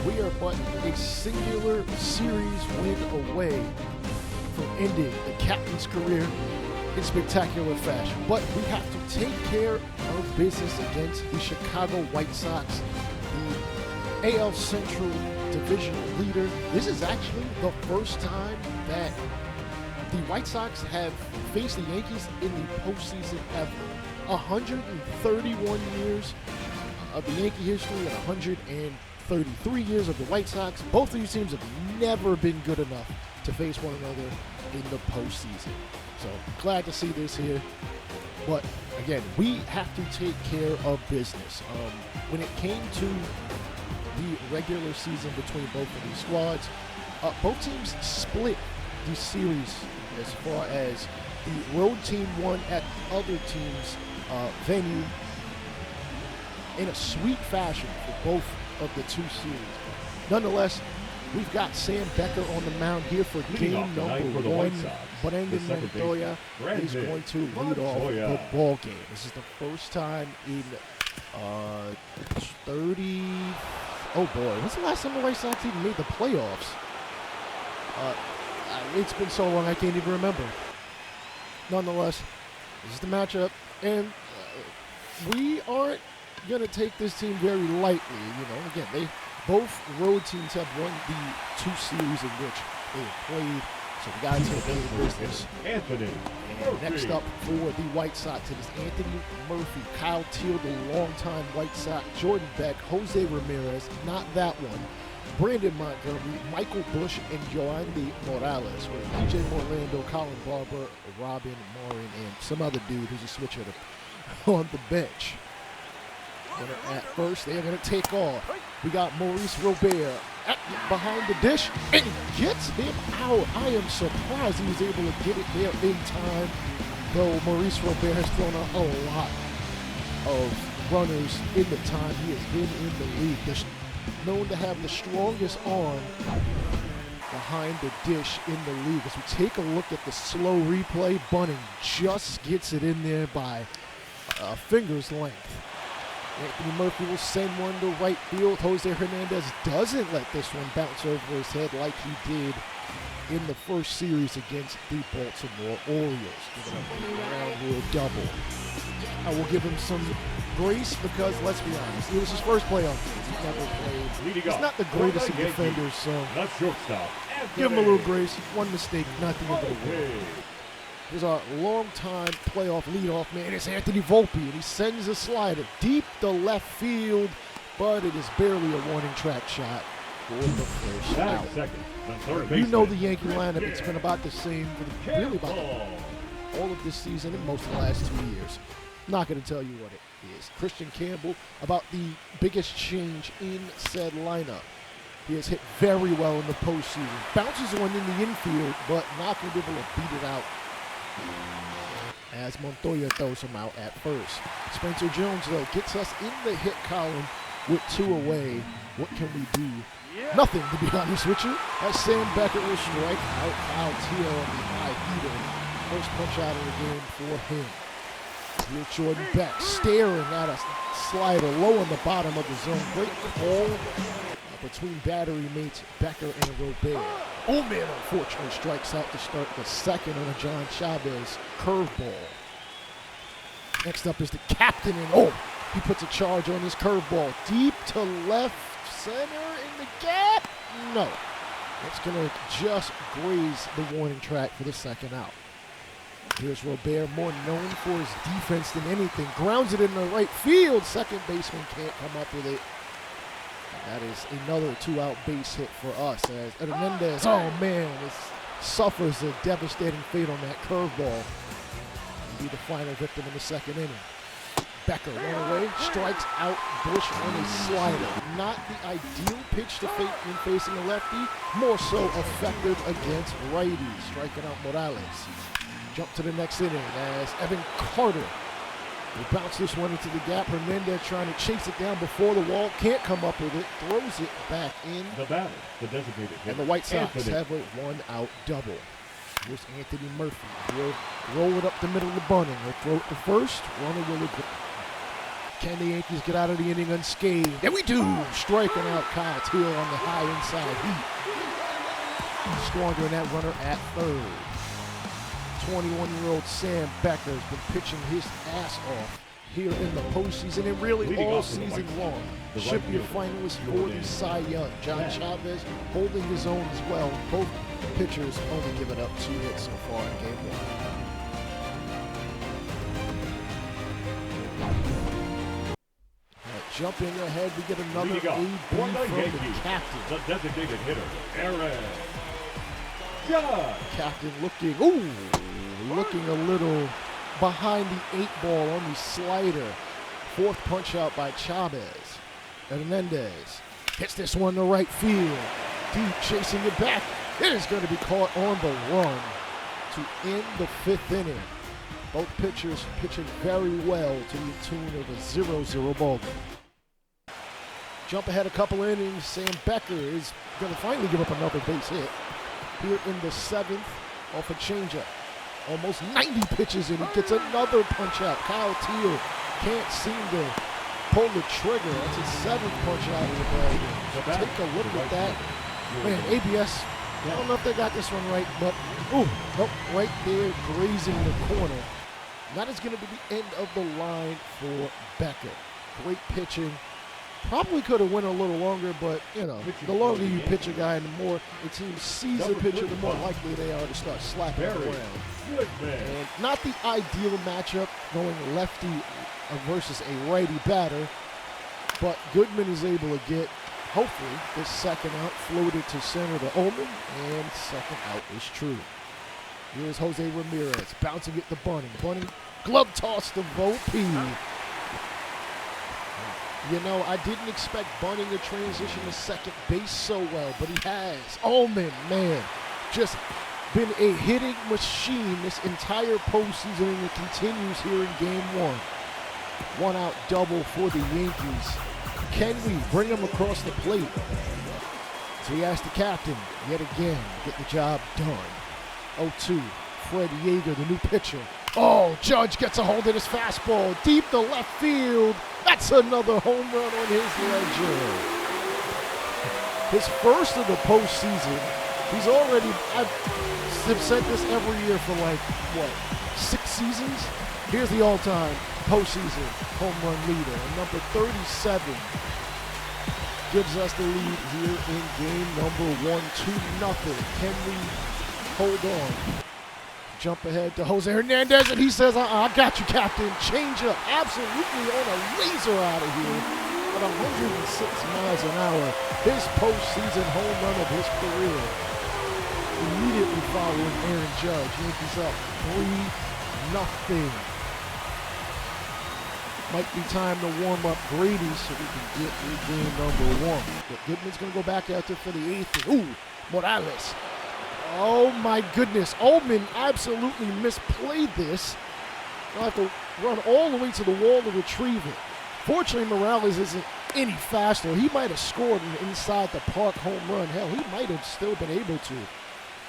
we are but a singular series win away from ending the captain's career in spectacular fashion. But we have to take care of business against the Chicago White Sox, the AL Central division leader. This is actually the first time that the White Sox have faced the Yankees in the postseason ever. 131 years of the Yankee history and 133 years of the White Sox. Both of these teams have never been good enough to face one another in the postseason. So glad to see this here. But again, we have to take care of business. When it came to the regular season between both of these squads, both teams split the series as far as the road team won at the other team's venue in a sweep fashion for both of the two series. Nonetheless, we've got Sam Becker on the mound here for game number one. Brandon Montoya is going to lead off the ball game. This is the first time in 30. Oh boy, when's the last time the White Sox even made the playoffs? It's been so long I can't even remember. Nonetheless, this is the matchup, and we aren't going to take this team very lightly. You know, again, both road teams have won the two series in which they have played, so we got to take care of business. Anthony. And next up for the White Sox, it is Anthony Murphy, Kyle Teal, the longtime White Sox, Jordan Beck, Jose Ramirez, not that one, Brandon Montgomery, Michael Bush, and Yoandy Morales, with DJ Morlando, Colin Barber, Robin Morin, and some other dude who's a switcher on the bench. At first, they're going to take off. We got Maurice Robert behind the dish, and he gets him out. I am surprised he was able to get it there in time, though Maurice Robert has thrown out a lot of runners in the time he has been in the league. They're known to have the strongest arm behind the dish in the league. As we take a look at the slow replay, Bunning just gets it in there by a finger's length. Anthony Murphy will send one to right field. Jose Hernandez doesn't let this one bounce over his head like he did in the first series against the Baltimore Orioles. Giving up a round rule double. I will give him some grace because, let's be honest, it was his first playoff game. He's never played. He's not the greatest of defenders, so give him a little grace. One mistake, not the end of the world. Here's our long-time playoff leadoff man. It's Anthony Volpe, and he sends a slider deep to left field, but it is barely a warning track shot for the first out. You know the Yankee lineup. It's been about the same for really about all of this season and most of the last 2 years. Not going to tell you what it is. Christian Campbell, about the biggest change in said lineup. He has hit very well in the postseason. Bounces one in the infield, but not going to be able to beat it out as Montoya throws him out at first. Spencer Jones, though, gets us in the hit column with 2 away. What can we do? Nothing, to be honest with you, as Sam Becker will strike out Kyle Teal on the high heater. First punch out of the game for him. Here's Jordan Beck staring at a slider low on the bottom of the zone. Great call between battery mates Becker and Robert. Ullman unfortunately strikes out to start the second on a John Chavez curveball. Next up is the captain, and he puts a charge on his curveball. Deep to left center in the gap. No. That's going to just graze the warning track for the second out. Here's Robert, more known for his defense than anything. Grounds it in the right field. Second baseman can't come up with it. That is another 2-out base hit for us as Hernandez, suffers a devastating fate on that curveball. He'll be the final victim in the second inning. Becker run away, strikes out Bush on a slider. Not the ideal pitch to fake when facing a lefty, more so effective against righties, striking out Morales. Jump to the next inning as Evan Carter will bounce this one into the gap. Hernandez trying to chase it down before the wall. Can't come up with it. Throws it back in. The batter, the designated hitter. And the White Sox have a 1-out double. Here's Anthony Murphy. He'll roll it up the middle of the Bunning. He'll throw it to first. Runner will Can the Yankees get out of the inning unscathed? And we do! Striking out Kyle Teal on the high inside heat. Squandering that runner at third. 21-year-old Sam Becker has been pitching his ass off here in the postseason and really all season long. Should be a finalist for the Cy Young. John Chavez holding his own as well. Both pitchers only giving up 2 hits so far in game 1. Jumping ahead, we get another AB from the captain. The designated hitter, Aaron Judge. Captain looking a little behind the 8 ball on the slider. 4th punch out by Chavez. Hernandez hits this one to right field. Deep chasing it back. It is going to be caught on the run to end the 5th inning. Both pitchers pitching very well to the tune of a 0-0 ball game. Jump ahead a couple innings. Sam Becker is going to finally give up another base hit. Here in the 7th off a changeup. Almost 90 pitches and he gets another punch out. Kyle Teal can't seem to pull the trigger. That's his 7th punch out of the ball game. Take a look at that. Man, ABS, I don't know if they got this one right, but nope, right there grazing the corner. That is going to be the end of the line for Becker. Great pitching. Probably could have went a little longer, but, you know, the longer you pitch a guy, the more the team sees the pitcher, the more likely they are to start slapping around. And not the ideal matchup going lefty versus a righty batter, but Goodman is able to get, hopefully, this second out floated to center to Ullman, and second out is true. Here's Jose Ramirez bouncing at the bunting. Bunting glove toss to Volpe. You know, I didn't expect Bunting to transition to second base so well, but he has. Ullman, man, just been a hitting machine this entire postseason, and it continues here in game 1. 1-out double for the Yankees. Can we bring him across the plate? So he asked the captain, yet again, get the job done. 0-2, Fred Yeager, the new pitcher. Oh, Judge gets a hold of his fastball deep to left field. That's another home run on his ledger. His first of the postseason. He's already, I've said this every year for like, 6 seasons? Here's the all-time postseason home run leader. And number 37 gives us the lead here in game number 1, 2-0. Can we hold on? Jump ahead to Jose Hernandez, and he says, I got you, Captain. Change up, absolutely on a laser out of here at 106 miles an hour. His postseason home run of his career. Immediately following Aaron Judge. Yankees up 3-0. Might be time to warm up Grady so we can get through game number 1. But Goodman's going to go back out there for the 8th. Ooh, Morales. Oh my goodness, Ullman absolutely misplayed this. I'll have to run all the way to the wall to retrieve it. Fortunately, Morales isn't any faster. He might have scored an inside the park home run. Hell, he might have still been able to,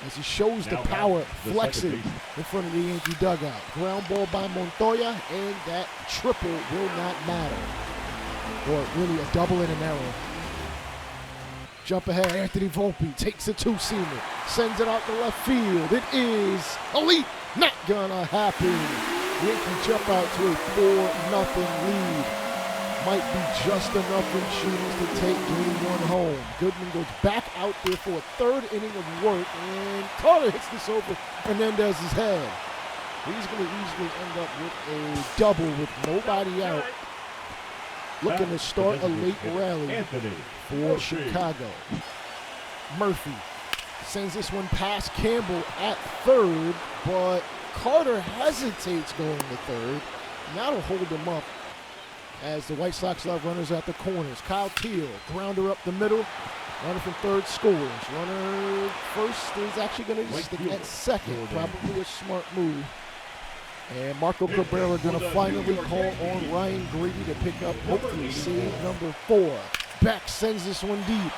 as he shows the power flexing in front of the Yankee dugout. Ground ball by Montoya, and that triple will not matter. Or really a double and an error. Jump ahead, Anthony Volpe takes a 2-seamer, sends it out to left field. It is elite, not gonna happen. Yankees jump out to a 4-0 lead. Might be just enough insurance to take game 1 home. Goodman goes back out there for a 3rd inning of work, and Carter hits this over Hernandez's head. He's gonna easily end up with a double with nobody out. Looking to start a late rally for Chicago. Murphy sends this one past Campbell at 3rd, but Carter hesitates going to 3rd. Now to hold him up as the White Sox love runners at the corners. Kyle Teal, grounder up the middle. Runner from 3rd scores. Runner first is actually going to stick at 2nd. Probably a smart move. And Marco Cabrera going to finally call on Ryan Grady to pick up, hopefully, save number 4. Beck sends this one deep.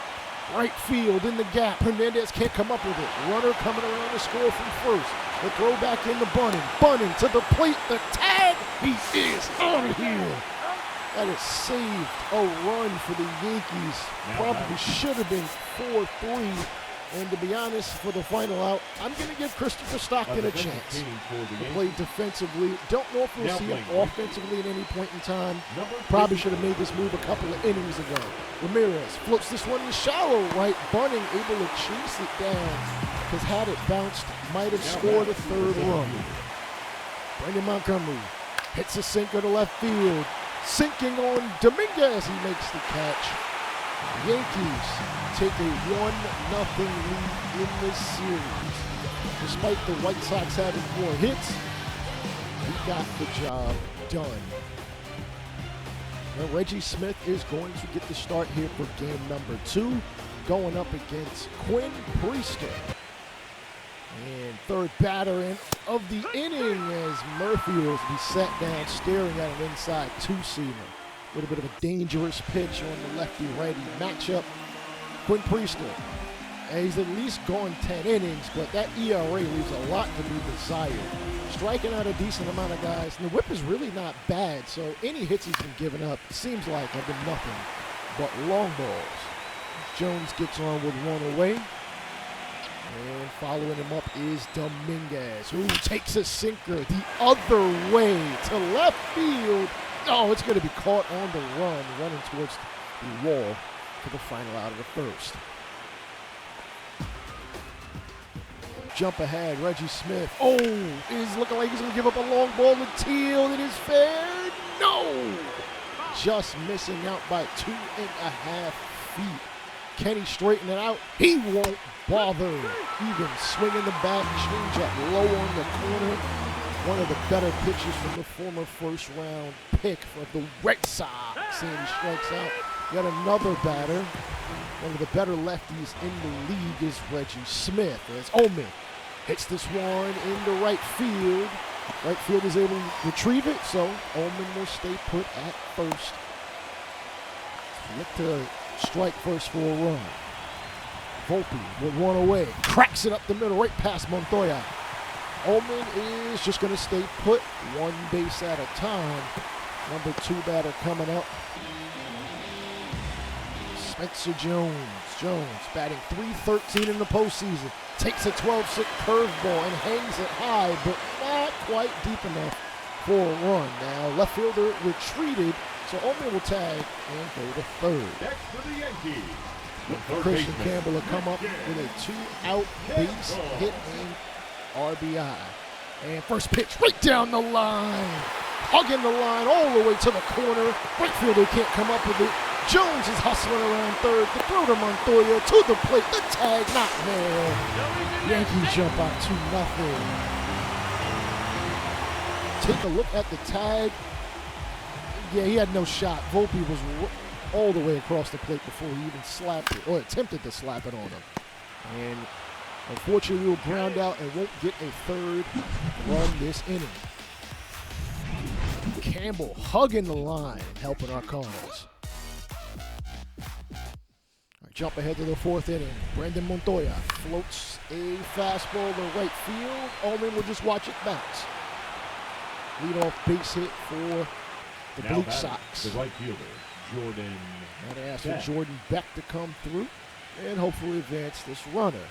Right field in the gap. Hernandez can't come up with it. Runner coming around to score from first. The throw back in the Bunting. Bunting to the plate. The tag. He is out of here. That has saved a run for the Yankees. Probably should have been 4-3. And to be honest, for the final out, I'm going to give Christopher Stockton a chance to play defensively. Don't know if we'll see him offensively at any point in time. Probably should have made this move a couple of innings ago. Ramirez floats this one in shallow right. Bunning able to chase it down because had it bounced, might have scored a third run. Brandon Montgomery hits a sinker to left field. Sinking on Dominguez, he makes the catch. Yankees take a 1-0 lead in this series. Despite the White Sox having more hits, we got the job done. Now Reggie Smith is going to get the start here for game number 2, going up against Quinn Priester. And third batter in of the inning as Murphy will be sat down staring at an inside two-seamer. A little bit of a dangerous pitch on the lefty-righty matchup. Quinn Priester, he's at least gone 10 innings, but that ERA leaves a lot to be desired. Striking out a decent amount of guys, and the whip is really not bad, so any hits he's been giving up, seems like have been nothing but long balls. Jones gets on with one away. And following him up is Dominguez, who takes a sinker the other way to left field. Oh, it's going to be caught on the run, running towards the wall for the final out of the first. Jump ahead, Reggie Smith. Oh, is looking like he's going to give up a long ball to Teal. It is fair. No! Just missing out by 2.5 feet. Can he straighten it out? He won't bother. Even swinging the bat, change up low on the corner. One of the better pitches from the former first-round pick for the Red Sox. And he strikes out yet another batter. One of the better lefties in the league is Reggie Smith. As Omen hits this one into right field. Right field is able to retrieve it, so Omen will stay put at first. Look to strike first for a run. Volpe with one away. Cracks it up the middle, right past Montoya. Omen is just going to stay put, one base at a time. Number 2 batter coming up. Spencer Jones. Jones batting .313 in the postseason. Takes a 12-6 curveball and hangs it high, but not quite deep enough for a run. Now, left fielder retreated, so Omen will tag and go to third. Next for the Yankees. Christian Campbell will come up with a 2-out base hit and RBI. And first pitch right down the line. Hugging the line all the way to the corner. Right fielder can't come up with it. Jones is hustling around third. The throw to Montoya to the plate. The tag not there. Yankees jump out 2-0. Take a look at the tag. Yeah, he had no shot. Volpe was all the way across the plate before he even slapped it, or attempted to slap it on him. And unfortunately, we will ground out and won't get a third run this inning. Campbell hugging the line, helping our cause. Jump ahead to the 4th inning. Brandon Montoya floats a fastball to right field. Omen will just watch it bounce. Leadoff base hit for the Bleach Sox. The right fielder, Jordan. And they ask for Jordan Beck to come through and hopefully advance this runner.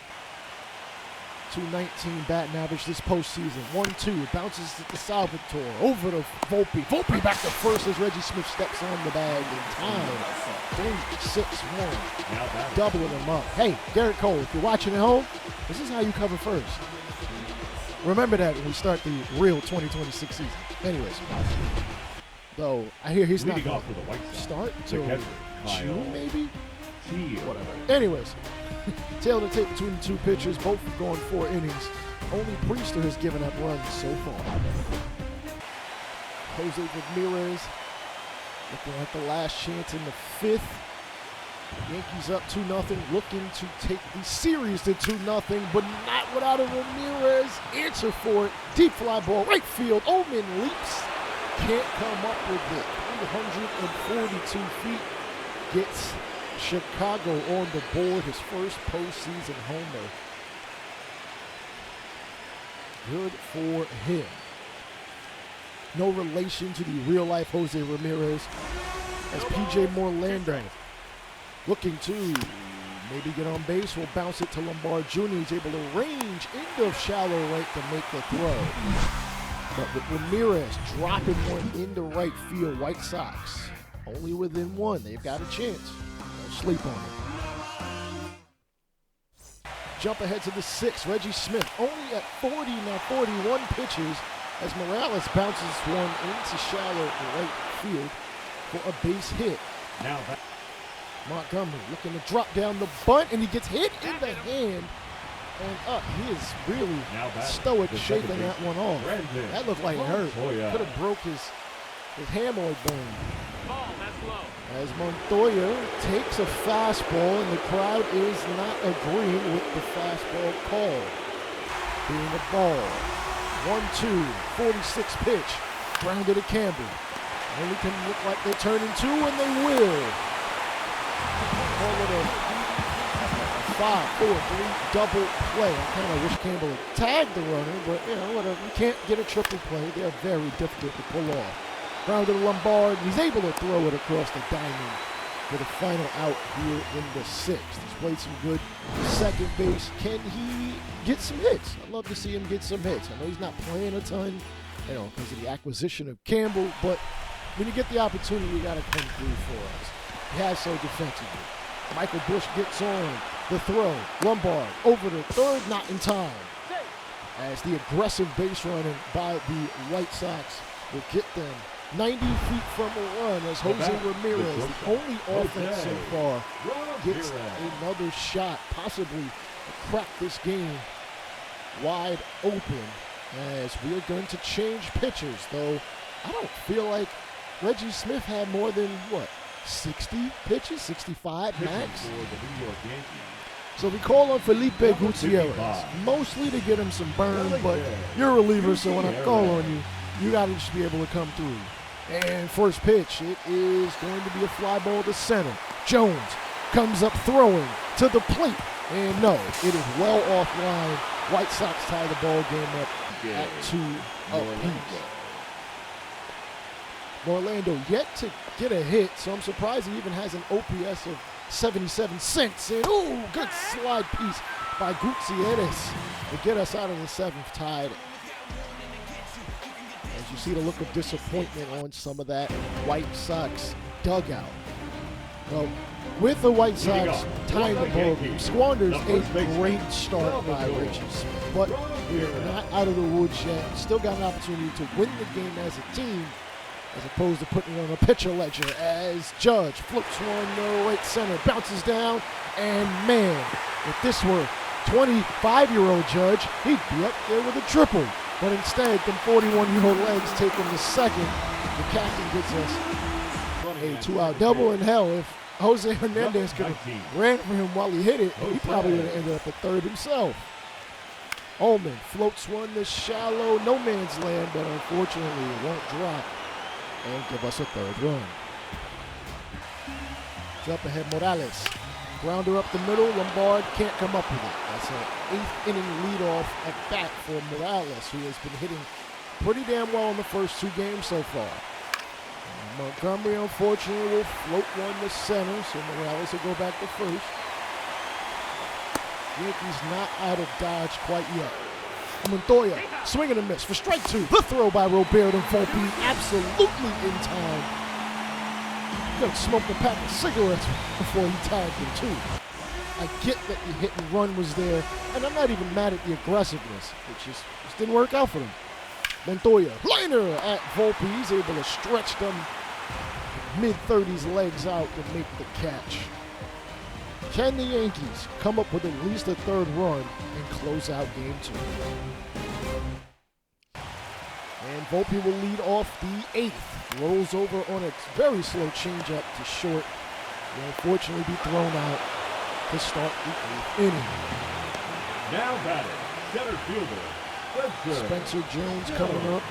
219 batting average this postseason. 1-2. Bounces to Salvatore. Over to Volpe. Volpe back to first as Reggie Smith steps on the bag in time. 3-6-1. Doubling them up. Hey, Garrett Cole, if you're watching at home, this is how you cover first. Remember that when we start the real 2026 season. Anyways. Though, I hear he's not going to start until June, maybe? Whatever. Anyways. Tail to tape between the two pitchers, both going 4 innings. Only Priester has given up runs so far. Jose Ramirez looking like the last chance in the 5th. Yankees up 2-0, looking to take the series to 2-0, but not without a Ramirez answer for it. Deep fly ball, right field. Omen leaps, can't come up with it. 342 feet, gets Chicago on the board, his first postseason homer. Good for him. No relation to the real-life Jose Ramirez. As P.J. Morlando looking to maybe get on base, will bounce it to Lombard Jr. He's able to range into shallow right to make the throw. But with Ramirez dropping one into right field, White Sox only within one. They've got a chance. Don't sleep on it. Jump ahead to the 6th. Reggie Smith only at 40 now, 41 pitches as Morales bounces one into shallow right field for a base hit. Now back. Montgomery looking to drop down the bunt, and he gets hit in the hand and up. He is really stoic shaking that one off. That looked like it hurt. Could have broke his hamoid bone. As Montoya takes a fastball, and the crowd is not agreeing with the fastball call. Being a ball. 1-2, 46 pitch. Grounded to Campbell. Only can look like they're turning 2, and they will. Call it a 5-4-3 double play. I kind of wish Campbell had tagged the runner, but whatever. You can't get a triple play. They're very difficult to pull off. Grounded to Lombard. He's able to throw it across the diamond for the final out here in the 6th. He's played some good second base. Can he get some hits? I'd love to see him get some hits. I know he's not playing a ton, because of the acquisition of Campbell, but when you get the opportunity, you got to come through for us. He has so defensively. Michael Busch gets on the throw. Lombard over to third, not in time. As the aggressive base running by the White Sox will get them 90 feet from a run as Jose Ramirez, the only offense so far, gets another shot, possibly to crack this game wide open as we are going to change pitchers, though I don't feel like Reggie Smith had more than, 60 pitches, 65 max? So we call on Felipe Gutierrez, mostly to get him some burn, but you're a reliever, so when I call on you, you got to just be able to come through. And first pitch, it is going to be a fly ball to center. Jones comes up throwing to the plate, and no, it is well offline. White Sox tie the ball game up at 2 apiece. Orlando yet to get a hit, so I'm surprised he even has an OPS of 77 cents. And good slide piece by Gutierrez to get us out of the 7th tied. As you see the look of disappointment on some of that White Sox dugout. Well, with the White Sox tying the ball game, squanders a great start by Reggie Smith. But we're not out of the woods yet. Still got an opportunity to win the game as a team, as opposed to putting it on a pitcher ledger, as Judge flips one to right center, bounces down, and man, if this were 25-year-old Judge, he'd be up there with a triple. But instead, them 41-year-old legs take him to second. The captain gets us a 2-out double. And hell, if Jose Hernandez could have ran for him while he hit it, he probably would have ended up at third himself. Ullman floats one to shallow no man's land, but unfortunately it won't drop and give us a third run. Jump ahead, Morales. Grounder up the middle, Lombard can't come up with it. That's an 8th inning leadoff at bat for Morales, who has been hitting pretty damn well in the first 2 games so far. Montgomery, unfortunately, will float one to center, so Morales will go back to first. Yankees not out of dodge quite yet. Montoya, swing and a miss for strike 2. The throw by Roberto Volpe, absolutely in time. He smoked a pack of cigarettes before he tagged him too. I get that the hit and run was there, and I'm not even mad at the aggressiveness. It just didn't work out for them. Montoya, liner at Volpe. He's able to stretch them mid-30s legs out to make the catch. Can the Yankees come up with at least a third run and close out game 2? And Volpe will lead off the 8th. Rolls over on a very slow changeup to short. Will unfortunately be thrown out to start the 8th inning. Now batting, center fielder, Spencer Jones coming up.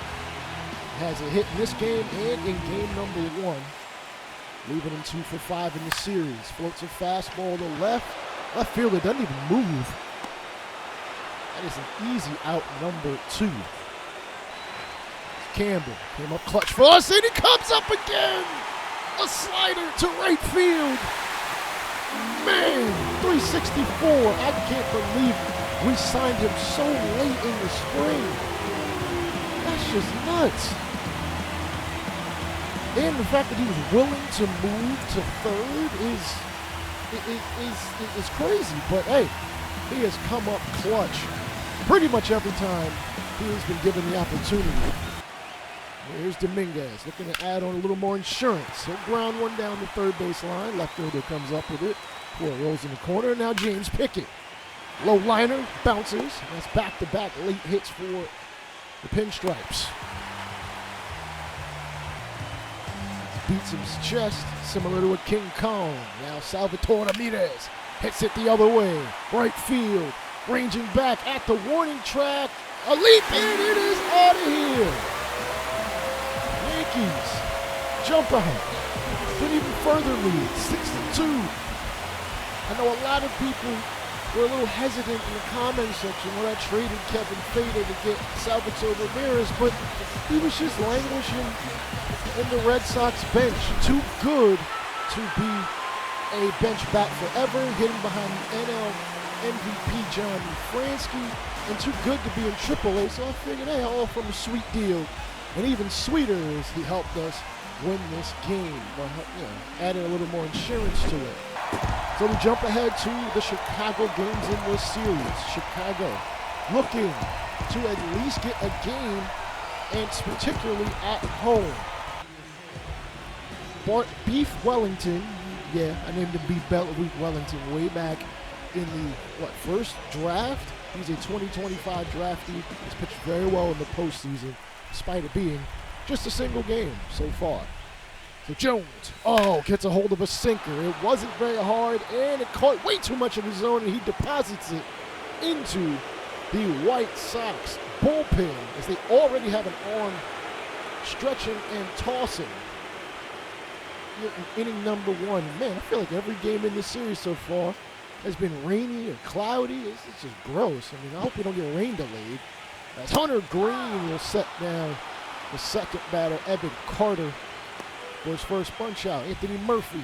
Has a hit in this game and in game number 1. Leaving him 2 for 5 in the series. Floats a fastball to left. Left fielder doesn't even move. That is an easy out number 2. Campbell came up clutch for us, and he comes up again. A slider to right field. Man, 364. I can't believe we signed him so late in the spring. That's just nuts. And the fact that he was willing to move to third is crazy. But hey, he has come up clutch pretty much every time he has been given the opportunity. Here's Dominguez looking to add on a little more insurance. He'll ground one down the third base line. Left fielder comes up with it. Before it rolls in the corner. Now James Pickett. Low liner, bounces. That's back-to-back late hits for the Pinstripes. Beats his chest, similar to a King Kong. Now Salvatore Ramirez hits it the other way. Right field, ranging back at the warning track. A leap, and it is out of here. Yankees jump ahead. An even further lead, 6-2. I know a lot of people were a little hesitant in the comment section when I traded Kevin Fader to get Salvatore Ramirez, but he was just languishing in the Red Sox bench. Too good to be a bench bat forever, hitting behind the NL MVP John Fransky, and too good to be in AAA, so I figured, hey, I'll offer him a sweet deal. And even sweeter is he helped us win this game, but added a little more insurance to it. So we jump ahead to the Chicago games in this series. Chicago looking to at least get a game, and particularly at home. Beef Wellington, I named him Beef Wellington way back in the first draft. He's a 2025 draftee. He's pitched very well in the postseason, despite it being just a single game so far. So Jones, gets a hold of a sinker. It wasn't very hard, and it caught way too much of his zone, and he deposits it into the White Sox bullpen as they already have an arm stretching and tossing. Inning number one. Man, I feel like every game in this series so far has been rainy or cloudy. It's just gross. I mean, I hope we don't get rain delayed. As Hunter Green will set down the second batter, Evan Carter, for his first punch out. Anthony Murphy.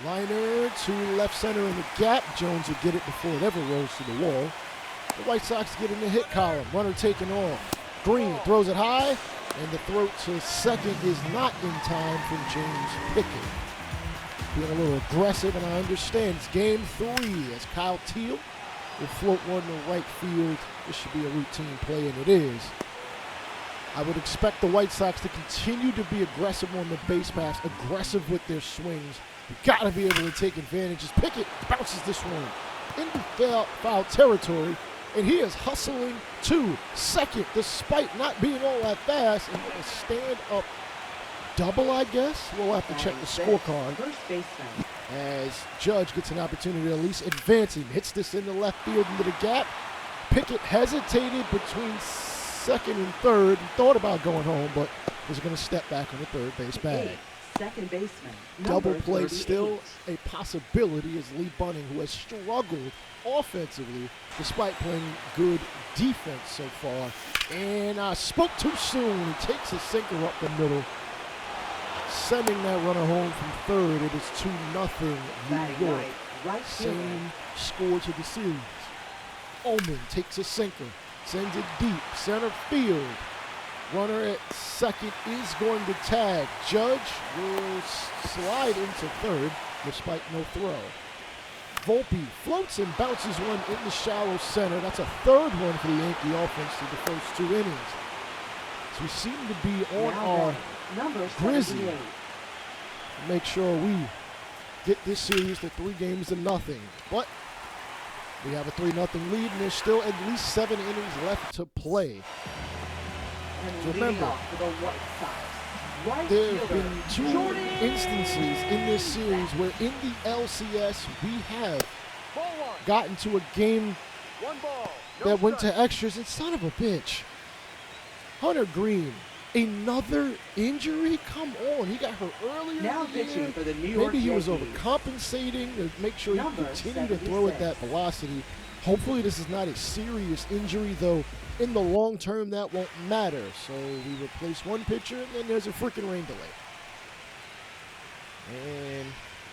Liner to left center in the gap. Jones will get it before it ever rolls to the wall. The White Sox get in the hit column. Runner taken off. Green throws it high, and the throw to second is not in time from James Pickett. Being a little aggressive, and I understand. It's game 3 as Kyle Teal will float one to right field. This should be a routine play, and it is. I would expect the White Sox to continue to be aggressive on the base paths, aggressive with their swings. You've got to be able to take advantage. As Pickett bounces this one into foul territory, and he is hustling to second despite not being all that fast. And a stand-up double, I guess. We'll have to check the scorecard. As Judge gets an opportunity to at least advance him. Hits this in the left field into the gap. Pickett hesitated between second and third. He thought about going home, but was going to step back on the third base bag. Second baseman. Double play 38. still a possibility as Lee Bunning, who has struggled offensively despite playing good defense so far. And I spoke too soon. He takes a sinker up the middle, sending that runner home from third. It is 2-0 New York. Right Same score to the series. Ullman takes a sinker, sends it deep, center field. Runner at second is going to tag. Judge will slide into third despite no throw. Volpe floats and bounces one in the shallow center. That's a third one for the Yankee offense through the first 2 innings. So we seem to be on our Grizzly. Make sure we get this series to 3-0. But we have a 3-0 lead, and there's still at least 7 innings left to play. And remember, there have been 2 instances in this series where in the LCS we have gotten to a game that went to extras. And son of a bitch, Hunter Green, another injury? Come on, he got hurt earlier Now in the year. pitching for the New York Maybe he was Yankees. overcompensating to make sure he Number continued to throw at that velocity. Hopefully this is not a serious injury, though in the long term that won't matter. So we replace one pitcher, and then there's a freaking rain delay. And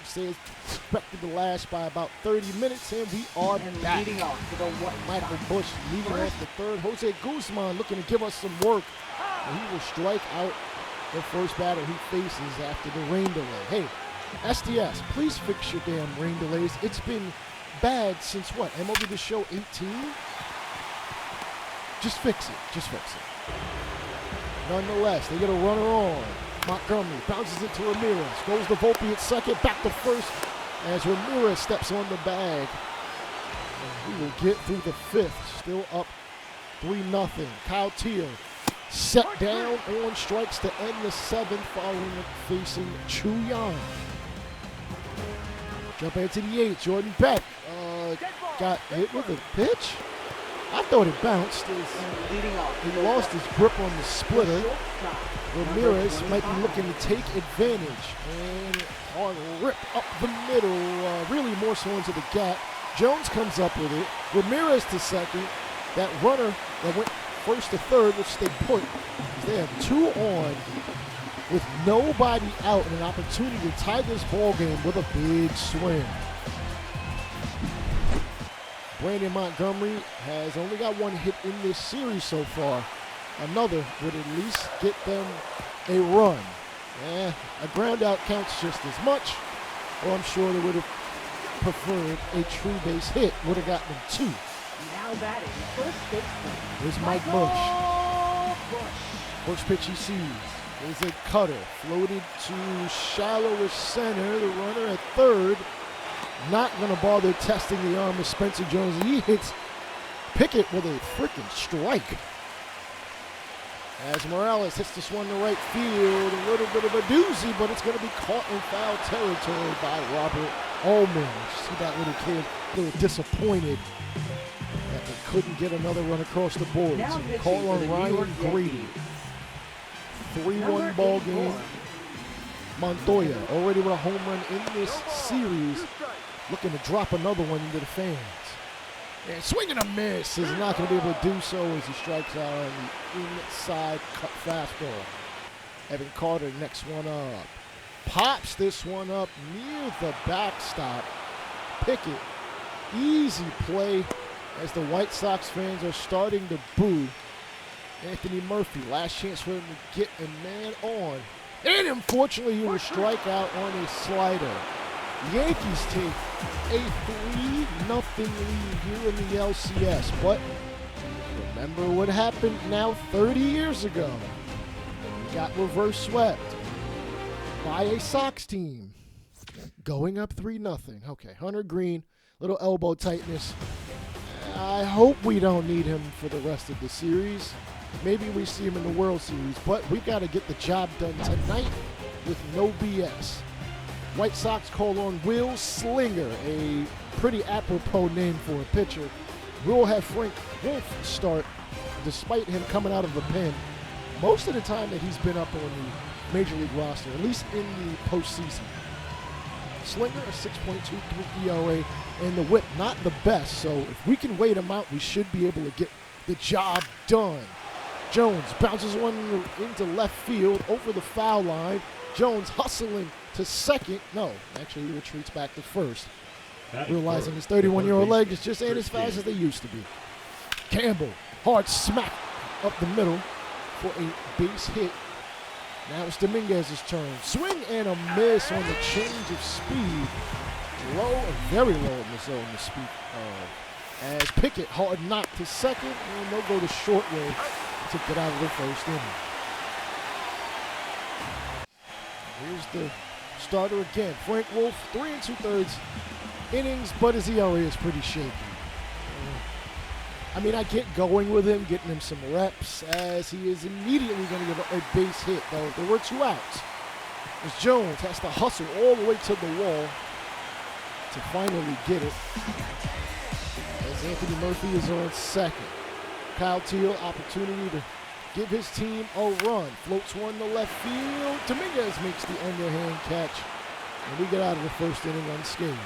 say it's expected to last by about 30 minutes, and we are back. Leading off to the White Michael Sox. Busch leading off the third. Jose Guzman looking to give us some work. And he will strike out the first batter he faces after the rain delay. Hey, SDS, please fix your damn rain delays. It's been bad since what? MLB The Show 18? Just fix it. Just fix it. Nonetheless, they get a runner on. Montgomery bounces it to Ramirez. Goes to Volpe at second. Back to first as Ramirez steps on the bag. And he will get through the fifth. Still up 3-0. Kyle Teal set down on strikes to end the seventh, following facing Chu Yan. Jump into the eighth. Jordan Beck got hit with a pitch. I thought it bounced. Leading off. He lost his grip on the splitter. Ramirez might be looking to take advantage. And hard rip up the middle, really more so into the gap. Jones comes up with it. Ramirez to second. That runner that went first to third will stay put. They have two on with nobody out and an opportunity to tie this ball game with a big swing. Brandon Montgomery has only got one hit in this series so far. Another would at least get them a run. A ground out counts just as much. Well, I'm sure they would have preferred a true base hit. Would have gotten them two. Now batting, first baseman. Here's Mike Busch. First pitch he sees is a cutter. Floated to shallowish center. The runner at third. Not going to bother testing the arm of Spencer Jones. He hits Pickett with a freaking strike. As Morales hits this one to right field, a little bit of a doozy, but it's going to be caught in foul territory by Robert Ullman. See that little kid, a little disappointed that they couldn't get another run across the board. Now So pitching call for on the New Ryan York Grady. Yankees. 3-1 ball game. Montoya already with a home run in this series, looking to drop another one into the fans. And swing and a miss is not going to be able to do so as he strikes out on the inside cut fastball. Evan Carter next one up. Pops this one up near the backstop. Pickett, easy play as the White Sox fans are starting to boo. Anthony Murphy, last chance for him to get a man on. And unfortunately, he will strike out on a slider. Yankees take a 3-0 lead here in the ALCS. But remember what happened now 30 years ago. We got reverse swept by a Sox team. Going up 3-0. Okay, Hunter Green, little elbow tightness. I hope we don't need him for the rest of the series. Maybe we see him in the World Series, but we got to get the job done tonight with no BS. White Sox call on Will Slinger, a pretty apropos name for a pitcher. We'll have Frank Wolf start, despite him coming out of the pen most of the time that he's been up on the Major League roster, at least in the postseason. Slinger, a 6.23 ERA, and the whip not the best, so if we can wait him out, we should be able to get the job done. Jones bounces one into left field over the foul line. Jones hustling to second. No, actually he retreats back to first, realizing his 31-year-old leg is just ain't as fast as they used to be. Campbell, hard smack up the middle for a base hit. Now it's Dominguez's turn. Swing and a miss on the change of speed. Low, very low in the zone to speak of. As Pickett hard knock to second, and they'll go the short way to get out of the first inning. Here's the starter again. Frank Wolf, 3 2/3 innings, but his ERA is pretty shaky. I mean, I get going with him, getting him some reps, as he is immediately going to get a base hit, though. There were 2 outs. As Jones has to hustle all the way to the wall to finally get it. As Anthony Murphy is on second. Kyle Teal, opportunity to give his team a run. Floats one to left field. Dominguez makes the underhand catch. And we get out of the first inning unscathed.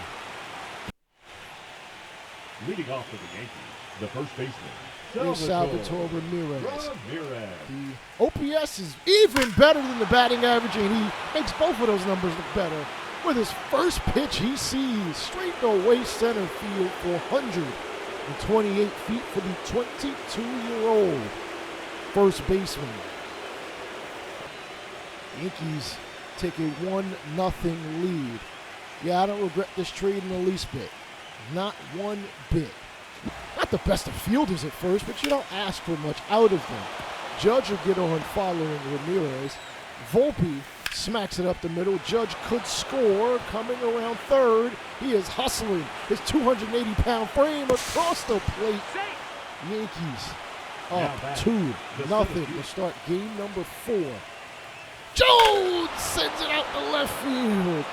Leading off for the Yankees, the first baseman, Here's Salvatore Ramirez. Ramirez. The OPS is even better than the batting average, and he makes both of those numbers look better. With his first pitch, he sees straight away center field for 128 feet for the 22-year-old first baseman. Yankees take a 1-0 lead. Yeah, I don't regret this trade in the least bit. Not one bit. Not the best of fielders at first, but you don't ask for much out of them. Judge will get on following Ramirez. Volpe smacks it up the middle. Judge could score. Coming around third, he is hustling his 280-pound frame across the plate. Yankees up 2-0 to start game number 4. Jones sends it out to left field.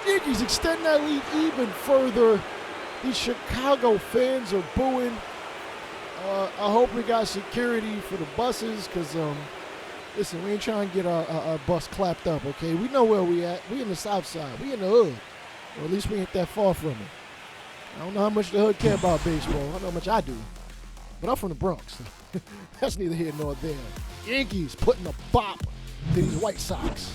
Yankees extend that lead even further. These Chicago fans are booing. I hope we got security for the buses, because, listen, we ain't trying to get our bus clapped up, okay? We know where we at. We in the south side. We in the hood. Or at least we ain't that far from it. I don't know how much the hood care about baseball. I know how much I do. But I'm from the Bronx. That's neither here nor there. Yankees putting a bop to these White Sox.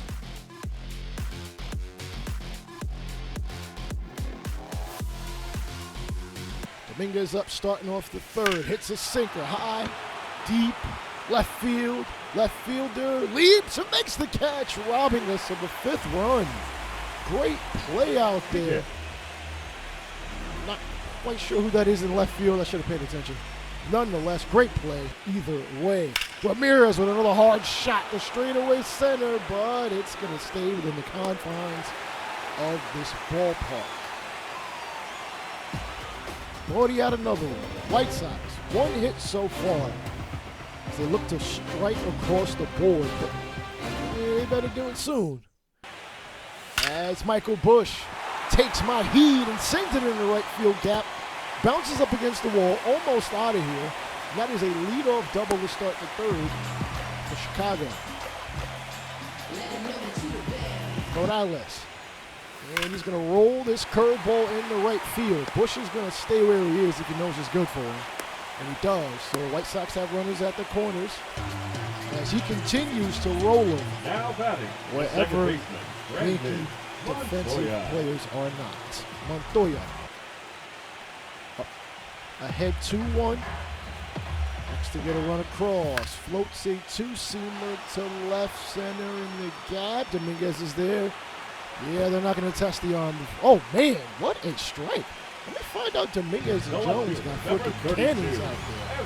Dominguez up, starting off the third. Hits a sinker, high, deep, left field. Left fielder leaps and makes the catch, robbing us of a 5th run. Great play out there. Not quite sure who that is in left field. I should have paid attention. Nonetheless, great play either way. Ramirez with another hard shot to straightaway center, but it's going to stay within the confines of this ballpark. Already out another one. White Sox, 1 hit so far. As they look to strike across the board, but they better do it soon. As Michael Busch takes my heat and sends it in the right field gap. Bounces up against the wall, almost out of here. And that is a leadoff double to start the third for Chicago. Morales. And he's going to roll this curveball in the right field. Busch is going to stay where he is if he knows it's good for him. And he does. So the White Sox have runners at the corners as he continues to roll them Now batting, wherever Yankee Yankee defensive players are not. Montoya up ahead 2-1. Looks to get a run across. Floats a 2-seamer to left center in the gap. Dominguez is there. Yeah, they're not going to test the arm. Oh, man, what a strike. Let me find out Dominguez and Jones got freaking cannons out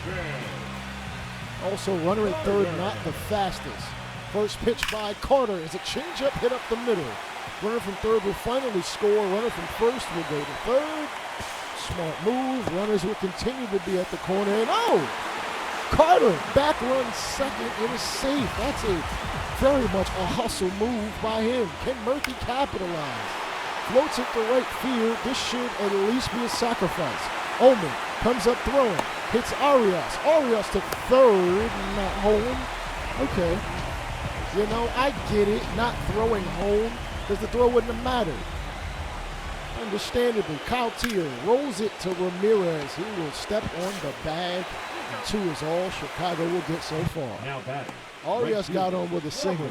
there. Also, runner at third, not the fastest. First pitch by Carter is a changeup hit up the middle. Runner from third will finally score. Runner from first will go to third. Smart move. Runners will continue to be at the corner. And oh, Carter back runs second. It is safe. That's a very much a hustle move by him. Can Murphy capitalize? Floats it to right field. This should at least be a sacrifice. Ullman comes up throwing. Hits Arias. Arias to third. Not home. Okay. You know, I get it. Not throwing home because the throw wouldn't have mattered. Understandably, Kyle Tier rolls it to Ramirez. He will step on the bag. And 2 is all Chicago will get so far. Now batting, Arias got on with a single.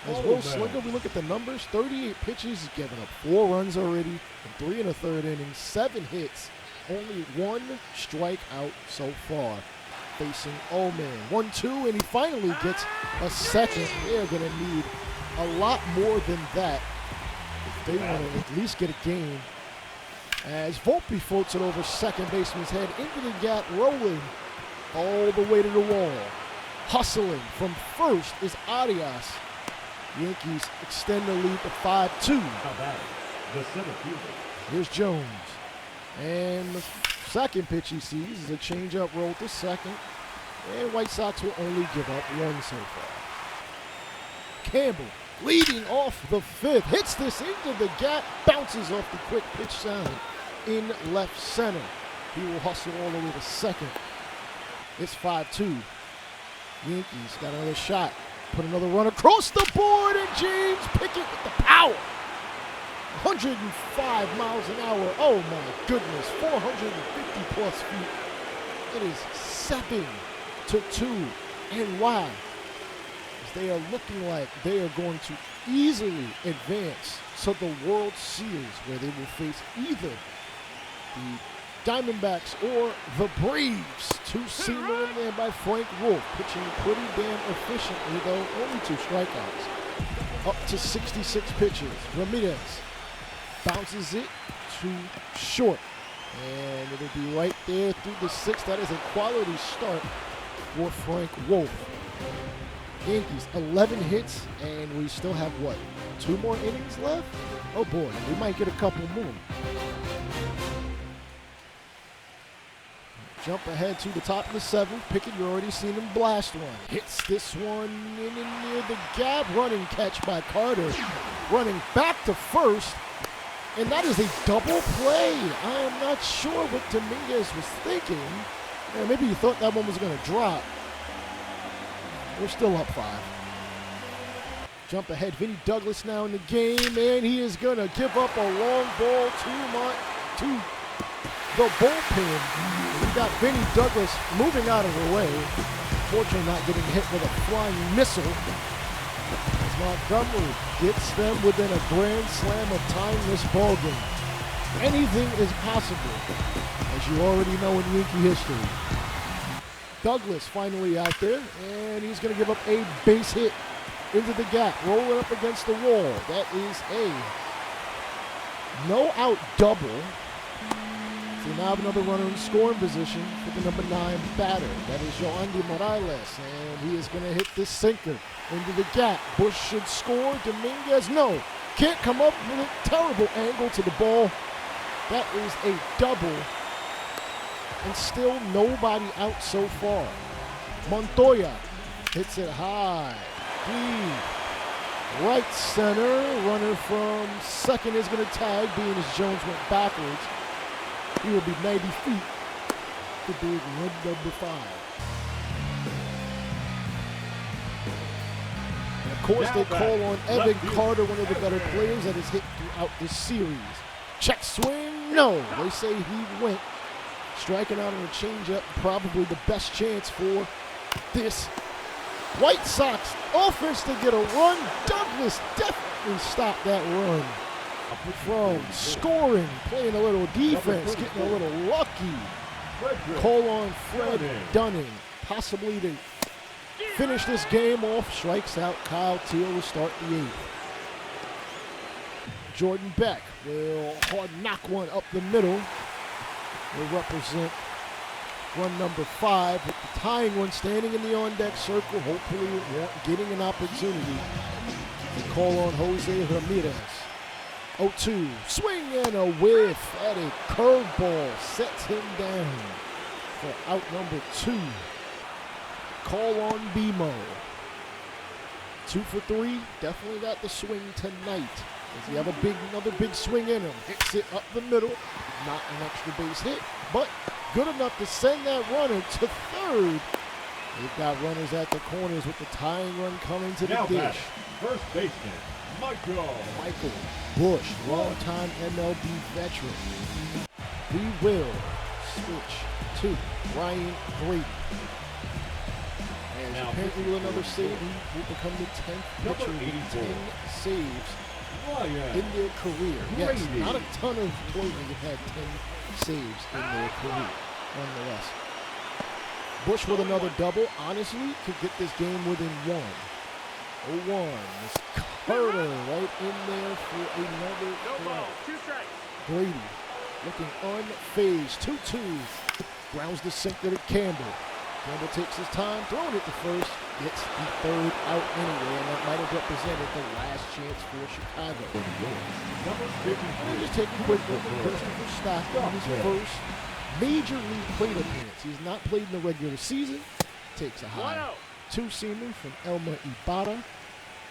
As Will Slinger, we look at the numbers, 38 pitches, he's given up 4 runs already in 3 1/3 innings, 7 hits, only 1 strikeout so far. Facing Ullman, 1-2, and he finally gets a second. They're going to need a lot more than that if they want to at least get a game. As Volpe floats it over second baseman's head into the gap, rolling all the way to the wall. Hustling from first is Arias. Yankees extend the lead to 5-2. now batting, the center fielder, Here's Jones. And the second pitch he sees is a changeup roll to second. And White Sox will only give up 1 so far. Campbell leading off the 5th. Hits this into the gap. Bounces off the quick pitch sound in left center. He will hustle all the way to second. It's 5-2. Yankees got another shot. Put another run across the board, and James Pickett with the power. 105 miles an hour. Oh my goodness, 450 plus feet. It is 7-2. And wow, as they are looking like they are going to easily advance to the World Series, where they will face either the Diamondbacks or the Braves. Two-seamer in there by Frank Wolf, pitching pretty damn efficiently, though only 2 strikeouts. Up to 66 pitches. Ramirez bounces it too short, and it'll be right there through the 6th. That is a quality start for Frank Wolf. Yankees 11 hits, and we still have what, 2 more innings left? Oh boy, we might get a couple more. Jump ahead to the top of the 7th. Pickett, you already seen him blast one. Hits this one in and near the gap. Running catch by Carter. Running back to first. And that is a double play. I am not sure what Dominguez was thinking. Yeah, maybe he thought that one was going to drop. We're still up 5. Jump ahead. Vinny Douglas now in the game. And he is going to give up a long ball to the bullpen. We got Vinny Douglas moving out of the way. Fortunately not getting hit with a flying missile. As Montgomery gets them within a grand slam of tying this ball game. Anything is possible, as you already know in Yankee history. Douglas finally out there, and he's going to give up a base hit into the gap, rolling up against the wall. That is a no-out double. So now have another runner in scoring position for the number 9 batter. That is Yoandy Morales, and he is going to hit this sinker into the gap. Bush should score. Dominguez, no. Can't come up with a terrible angle to the ball. That is a double, and still nobody out so far. Montoya hits it high. Deep. Right center. Runner from second is going to tag, being as Jones went backwards. He will be 90 feet to big run number 5. And of course, they call on Evan Carter, one of the better players that has hit throughout this series. Check swing, no. They say he went. Striking out on a changeup, probably the best chance for this White Sox offense to get a run. Douglas definitely stopped that run. From scoring, playing a little defense, getting a little lucky. Call on Fred Dunning, possibly to finish this game off. Strikes out Kyle Teal to start the 8th. Jordan Beck will hard knock one up the middle. Will represent run number 5 with the tying one standing in the on-deck circle, hopefully getting an opportunity to call on Jose Ramirez. 0-2, swing and a whiff at a curveball, sets him down for out number 2. Call on BMO. 2 for 3, definitely got the swing tonight. Does he have another big swing in him? Hits it up the middle, not an extra base hit, but good enough to send that runner to third. They've got runners at the corners with the tying run coming to the dish. First baseman, Michael Bush, longtime MLB veteran. We will switch to Ryan Grady. As apparently with another save, he will become the 10th pitcher with 10 saves in their career. Yes, not a ton of players have had 10 saves in their career, nonetheless. Bush with another double, honestly, could get this game within 1. 0-1. It's Carter right in there for another throw. Grady looking unfazed. 2-2. Grounds the sinker to Campbell. Campbell takes his time, throwing it to first. Gets the 3rd out anyway, and that might have represented the last chance for Chicago. We'll just take a quick look at Christopher Stockton, his first major league plate appearance. He's not played in the regular season. Takes a high two-seamer from Elmer Ibarra.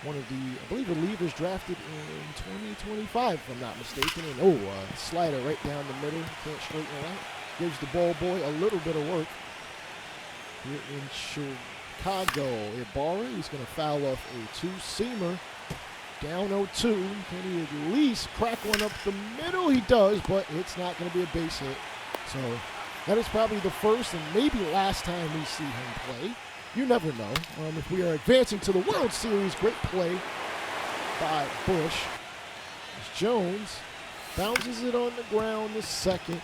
One of the, I believe, relievers drafted in 2025, if I'm not mistaken. And slider right down the middle. Can't straighten it out. Gives the ball boy a little bit of work. Here in Chicago, Ibarra, he's going to foul off a two-seamer. Down 0-2. Can he at least crack one up the middle? He does, but it's not going to be a base hit. So that is probably the first and maybe last time we see him play. You never know. If we are advancing to the World Series, great play by Bush. As Jones bounces it on the ground the second.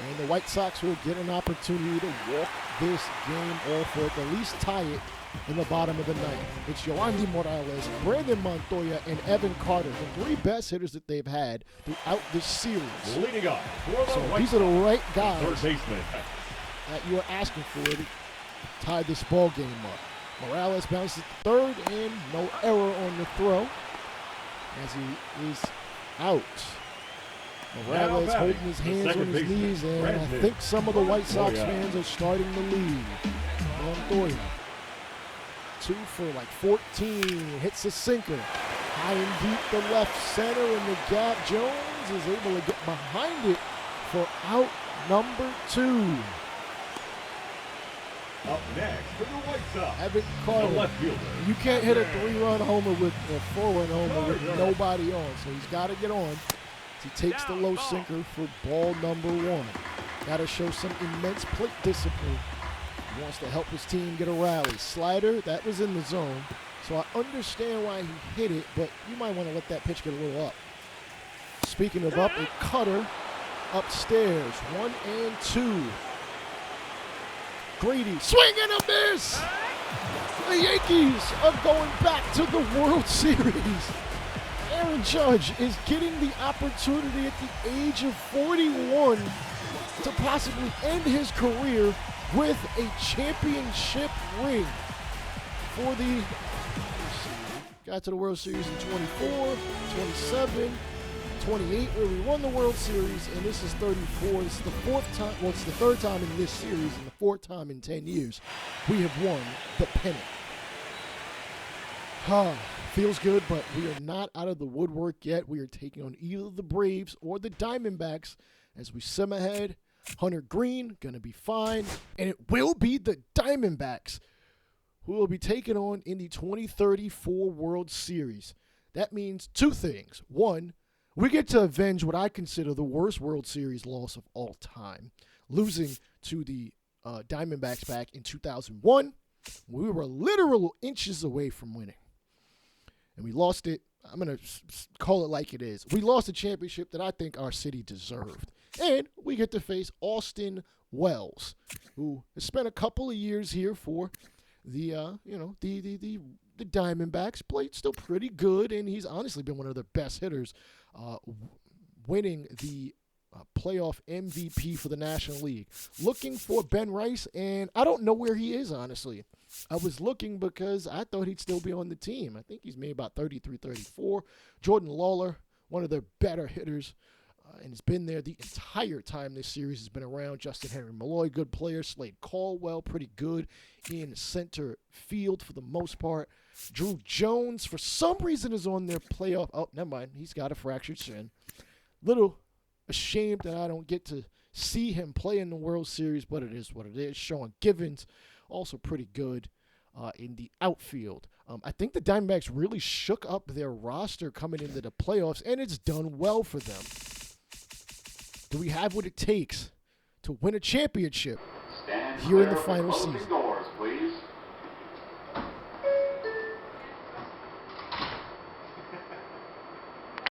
And the White Sox will get an opportunity to walk this game off, or at least tie it in the bottom of the ninth. It's Yoandy Morales, Brandon Montoya, and Evan Carter, the three best hitters that they've had throughout this series. Leading up for the So White these are the right guys third baseman. that you are asking for to tie this ball game up. Morales bounces to third, and no error on the throw as he is out. Morales holding his hands on his knees, and I think some of the White Sox fans are starting to leave. Montoya, 2 for like 14, hits a sinker. High and deep to left center in the gap. Jones is able to get behind it for out number 2. Up next for the White Sox, Evan the Carter. left fielder. You can't hit a 3-run homer with a 4-run homer with nobody on, so he's got to get on. He takes the low sinker for ball number 1. Got to show some immense plate discipline. He wants to help his team get a rally. Slider, that was in the zone, so I understand why he hit it, but you might want to let that pitch get a little up. Speaking of up, a cutter upstairs, 1 and 2. Grady, swing and a miss! The Yankees are going back to the World Series. Aaron Judge is getting the opportunity at the age of 41 to possibly end his career with a championship ring for the, got to the World Series in 24, 27, 28, where we won the World Series, and this is 34. It's the fourth time, well, it's the third time in this series and the fourth time in 10 years we have won the pennant. Feels good, but we are not out of the woodwork yet. We are taking on either the Braves or the Diamondbacks as we sim ahead. Hunter Green, going to be fine. And it will be the Diamondbacks who will be taken on in the 2034 World Series. That means 2 things. 1, we get to avenge what I consider the worst World Series loss of all time, losing to the Diamondbacks back in 2001. We were literal inches away from winning. And we lost it. I'm going to call it like it is. We lost a championship that I think our city deserved. And we get to face Austin Wells, who has spent a couple of years here for the Diamondbacks. Played still pretty good, and he's honestly been one of their best hitters, winning the playoff MVP for the National League. Looking for Ben Rice, and I don't know where he is, honestly. I was looking because I thought he'd still be on the team. I think he's made about 33, 34. Jordan Lawler, one of their better hitters, and has been there the entire time this series has been around. Justin Henry Malloy, good player. Slade Caldwell, pretty good in center field for the most part. Drew Jones, for some reason, is on their playoff. Oh, never mind. He's got a fractured shin. Little ashamed that I don't get to see him play in the World Series, but it is what it is. Sean Givens, also pretty good in the outfield. I think the Diamondbacks really shook up their roster coming into the playoffs, and it's done well for them. Do we have what it takes to win a championship here in the final season?